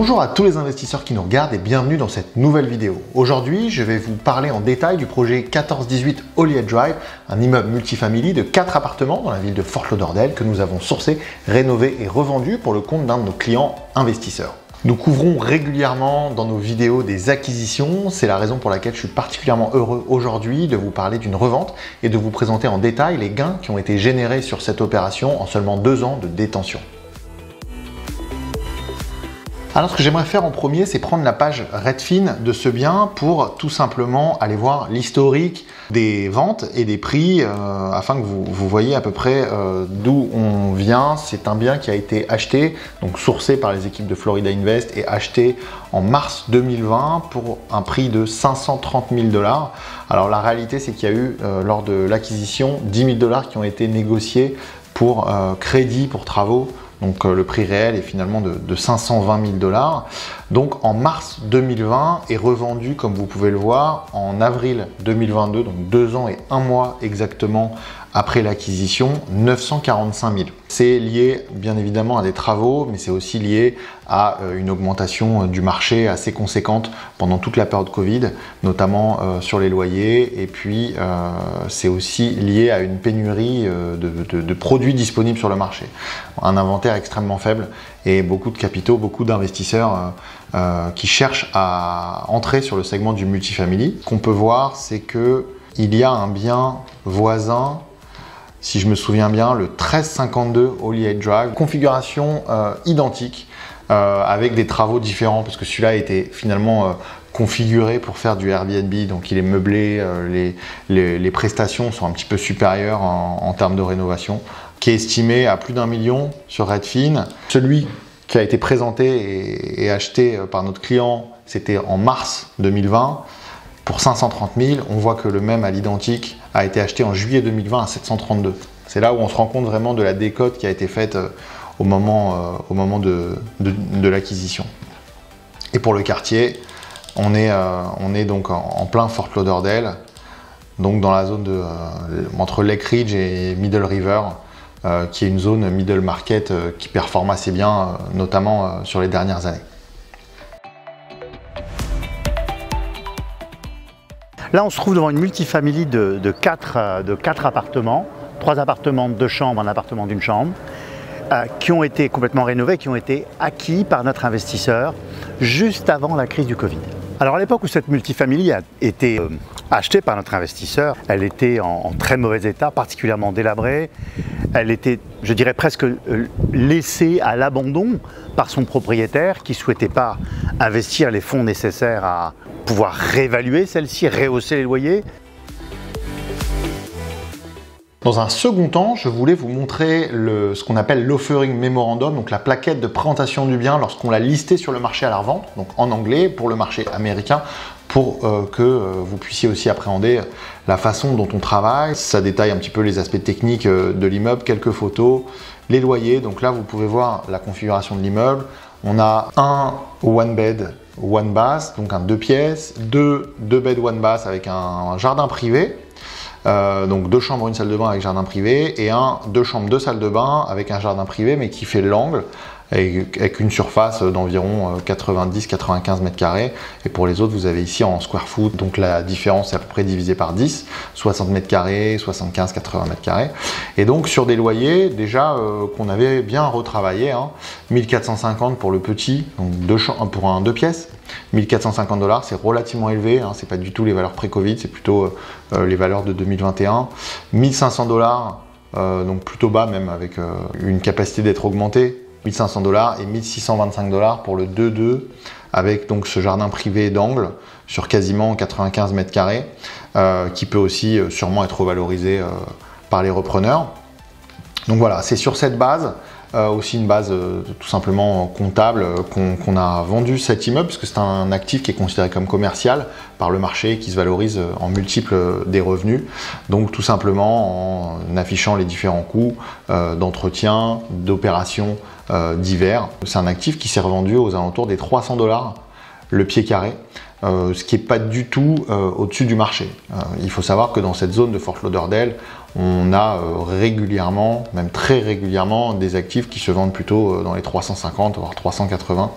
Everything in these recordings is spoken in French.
Bonjour à tous les investisseurs qui nous regardent et bienvenue dans cette nouvelle vidéo. Aujourd'hui, je vais vous parler en détail du projet 1418 Holyhead Drive, un immeuble multifamily de 4 appartements dans la ville de Fort Lauderdale que nous avons sourcé, rénové et revendu pour le compte d'un de nos clients investisseurs. Nous couvrons régulièrement dans nos vidéos des acquisitions, c'est la raison pour laquelle je suis particulièrement heureux aujourd'hui de vous parler d'une revente et de vous présenter en détail les gains qui ont été générés sur cette opération en seulement 2 ans de détention. Alors ce que j'aimerais faire en premier, c'est prendre la page Redfin de ce bien pour tout simplement aller voir l'historique des ventes et des prix afin que vous voyez à peu près d'où on vient. C'est un bien qui a été acheté, donc sourcé par les équipes de Florida Invest et acheté en mars 2020 pour un prix de 530 000 $. Alors la réalité, c'est qu'il y a eu lors de l'acquisition 10 000 $ qui ont été négociés pour crédit pour travaux. Donc le prix réel est finalement de 520 000 $. Donc en mars 2020 est revendu, comme vous pouvez le voir, en avril 2022, donc 2 ans et 1 mois exactement après l'acquisition, 945 000 $. C'est lié bien évidemment à des travaux, mais c'est aussi lié à une augmentation du marché assez conséquente pendant toute la période Covid, notamment sur les loyers. Et puis c'est aussi lié à une pénurie de produits disponibles sur le marché. Un inventaire extrêmement faible et beaucoup de capitaux, beaucoup d'investisseurs qui cherchent à entrer sur le segment du multifamily. Ce qu'on peut voir, c'est qu'il y a un bien voisin, si je me souviens bien, le 1352 Holyhead Drive, configuration identique, avec des travaux différents, parce que celui-là a été finalement configuré pour faire du Airbnb, donc il est meublé, les prestations sont un petit peu supérieures en termes de rénovation, qui est estimé à plus d'1 million sur Redfin. Celui qui a été présenté et acheté par notre client, c'était en mars 2020, pour 530 000. On voit que le même à l'identique a été acheté en juillet 2020 à 732. C'est là où on se rend compte vraiment de la décote qui a été faite au moment de l'acquisition. Et pour le quartier, on est donc en plein Fort Lauderdale, donc dans la zone entre Lake Ridge et Middle River, qui est une zone middle market qui performe assez bien, notamment sur les dernières années. Là, on se trouve devant une multifamily de 4 appartements, 3 appartements de 2 chambres, un appartement d'une chambre, qui ont été complètement rénovés, qui ont été acquis par notre investisseur juste avant la crise du Covid. Alors à l'époque où cette multifamily a été achetée par notre investisseur, elle était en très mauvais état, particulièrement délabrée. Elle était, je dirais, presque laissée à l'abandon par son propriétaire qui ne souhaitait pas investir les fonds nécessaires à pouvoir réévaluer celle-ci, rehausser les loyers. Dans un second temps, je voulais vous montrer ce qu'on appelle l'offering memorandum, donc la plaquette de présentation du bien lorsqu'on l'a listé sur le marché à la revente, donc en anglais pour le marché américain, pour que vous puissiez aussi appréhender la façon dont on travaille. Ça détaille un petit peu les aspects techniques de l'immeuble, quelques photos, les loyers. Donc là, vous pouvez voir la configuration de l'immeuble. On a un one bed, one bath, donc un 2 pièces, deux bed, one bath avec un jardin privé. Donc 2 chambres, 1 salle de bain avec jardin privé et 2 chambres, 2 salles de bain avec un jardin privé mais qui fait l'angle avec une surface d'environ 90-95 mètres carrés. Et pour les autres, vous avez ici en square foot, donc la différence est à peu près divisée par 10, 60 mètres carrés, 75-80 mètres carrés. Et donc sur des loyers déjà qu'on avait bien retravaillé, 1450 pour le petit, donc pour un 2 pièces. 1450 $, c'est relativement élevé, c'est pas du tout les valeurs pré-Covid, c'est plutôt les valeurs de 2021. 1500 $, donc plutôt bas même avec une capacité d'être augmentée. 1500 $ et 1625 $ pour le 2-2 avec donc ce jardin privé d'angle sur quasiment 95 mètres carrés qui peut aussi sûrement être revalorisé par les repreneurs. Donc voilà, c'est sur cette base, aussi une base tout simplement comptable qu'on a vendu cet immeuble parce que c'est un actif qui est considéré comme commercial par le marché qui se valorise en multiples des revenus. Donc tout simplement en affichant les différents coûts d'entretien, d'opérations divers. C'est un actif qui s'est revendu aux alentours des 300 $ le pied carré. Ce qui n'est pas du tout au-dessus du marché. Il faut savoir que dans cette zone de Fort Lauderdale, on a régulièrement, même très régulièrement, des actifs qui se vendent plutôt dans les 350 voire 380.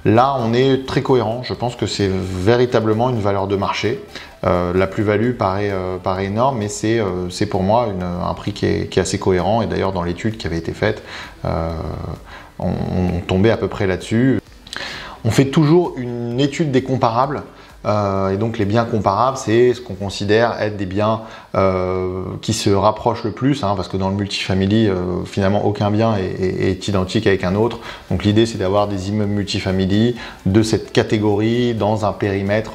Là, on est très cohérent. Je pense que c'est véritablement une valeur de marché. La plus-value paraît énorme, mais c'est pour moi un prix qui est assez cohérent. Et d'ailleurs, dans l'étude qui avait été faite, on tombait à peu près là-dessus. On fait toujours une étude des comparables. Et donc les biens comparables, c'est ce qu'on considère être des biens qui se rapprochent le plus, hein, parce que dans le multifamily, finalement aucun bien est identique avec un autre. Donc l'idée, c'est d'avoir des immeubles multifamily de cette catégorie dans un périmètre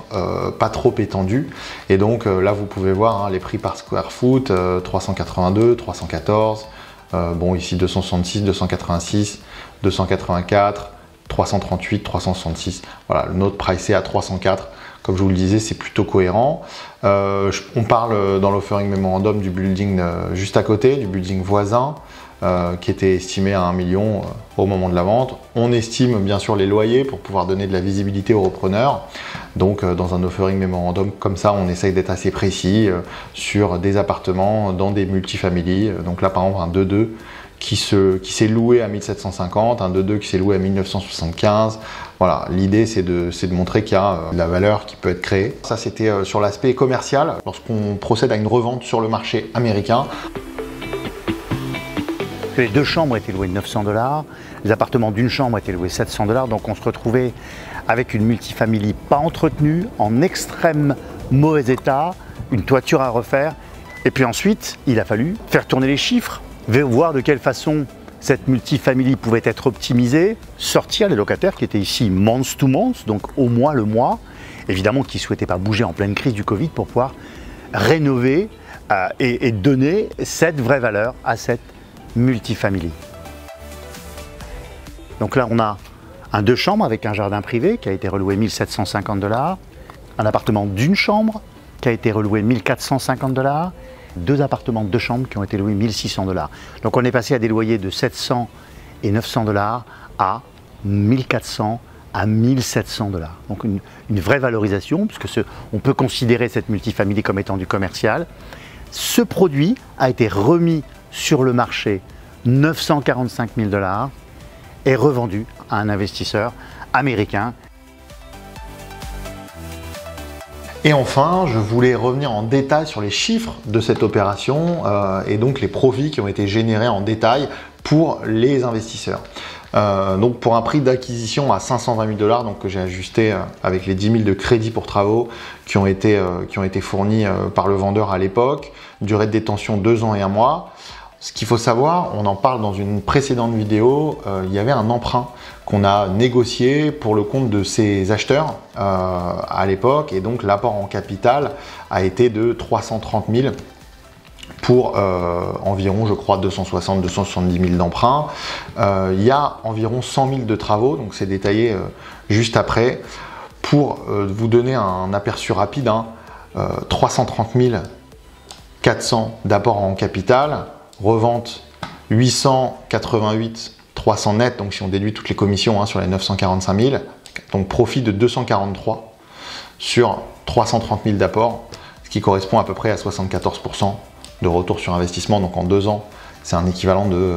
pas trop étendu. Et donc là, vous pouvez voir, hein, les prix par square foot, 382, 314, bon ici 266, 286, 284, 338, 366. Voilà, le nôtre pricé à 304. Comme je vous le disais, c'est plutôt cohérent. On parle dans l'offering memorandum du building juste à côté, du building voisin, qui était estimé à 1 million au moment de la vente. On estime bien sûr les loyers pour pouvoir donner de la visibilité aux repreneurs. Donc dans un offering memorandum comme ça, on essaye d'être assez précis sur des appartements dans des multifamily. Donc là par exemple un 2-2 qui s'est loué à 1750, un 2-2 qui s'est loué à 1975. Voilà, l'idée c'est de montrer qu'il y a de la valeur qui peut être créée. Ça c'était sur l'aspect commercial. Lorsqu'on procède à une revente sur le marché américain. Les 2 chambres étaient louées 900 $, les appartements d'une chambre étaient loués 700 $, donc on se retrouvait avec une multifamily pas entretenue, en extrême mauvais état, une toiture à refaire. Et puis ensuite, il a fallu faire tourner les chiffres, voir de quelle façon cette multifamily pouvait être optimisée, sortir les locataires qui étaient ici month to month, donc au mois le mois, évidemment qui ne souhaitaient pas bouger en pleine crise du Covid pour pouvoir rénover et donner cette vraie valeur à cette multifamily. Donc là on a un 2 chambres avec un jardin privé qui a été reloué 1750 $, un appartement d'une chambre qui a été reloué 1450 $, 2 appartements de 2 chambres qui ont été loués 1600 $. Donc on est passé à des loyers de 700 et 900 $ à 1400 à 1700 $. Donc une vraie valorisation, puisque on peut considérer cette multifamily comme étant du commercial. Ce produit a été remis sur le marché 945 000 $ et revendu à un investisseur américain. Et enfin, je voulais revenir en détail sur les chiffres de cette opération et donc les profits qui ont été générés en détail pour les investisseurs. Donc pour un prix d'acquisition à 520 000 $, donc que j'ai ajusté avec les 10 000 de crédit pour travaux qui ont été fournis par le vendeur à l'époque, durée de détention 2 ans et 1 mois. Ce qu'il faut savoir, on en parle dans une précédente vidéo, il y avait un emprunt qu'on a négocié pour le compte de ces acheteurs à l'époque, et donc l'apport en capital a été de 330 000 pour environ, je crois, 260-270 000 d'emprunt. Il y a environ 100 000 de travaux, donc c'est détaillé juste après. Pour vous donner un aperçu rapide, 330 400 d'apport en capital, revente 888 300 net, donc si on déduit toutes les commissions sur les 945 000, donc profit de 243 sur 330 000 d'apport, ce qui correspond à peu près à 74% de retour sur investissement. Donc en 2 ans, c'est un équivalent de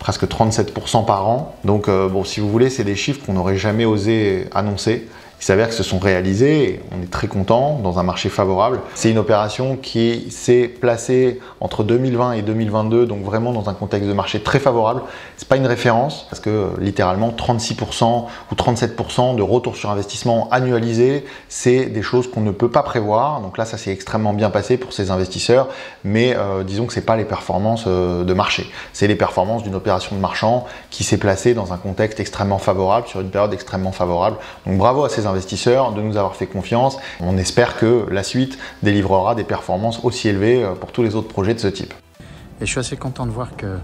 presque 37% par an. Donc bon, si vous voulez, c'est des chiffres qu'on n'aurait jamais osé annoncer. Il s'avère que se sont réalisés et on est très content dans un marché favorable. C'est une opération qui s'est placée entre 2020 et 2022, donc vraiment dans un contexte de marché très favorable. C'est pas une référence parce que littéralement 36% ou 37% de retour sur investissement annualisé, c'est des choses qu'on ne peut pas prévoir. Donc là, ça s'est extrêmement bien passé pour ces investisseurs, mais disons que c'est pas les performances de marché. C'est les performances d'une opération de marchand qui s'est placée dans un contexte extrêmement favorable sur une période extrêmement favorable. Donc bravo à ces investisseurs de nous avoir fait confiance. On espère que la suite délivrera des performances aussi élevées pour tous les autres projets de ce type. Et je suis assez content de voir que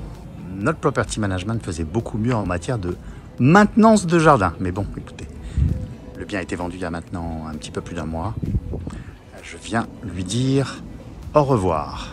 notre property management faisait beaucoup mieux en matière de maintenance de jardin. Mais bon, écoutez, le bien a été vendu il y a maintenant un petit peu plus d'1 mois. Je viens lui dire au revoir.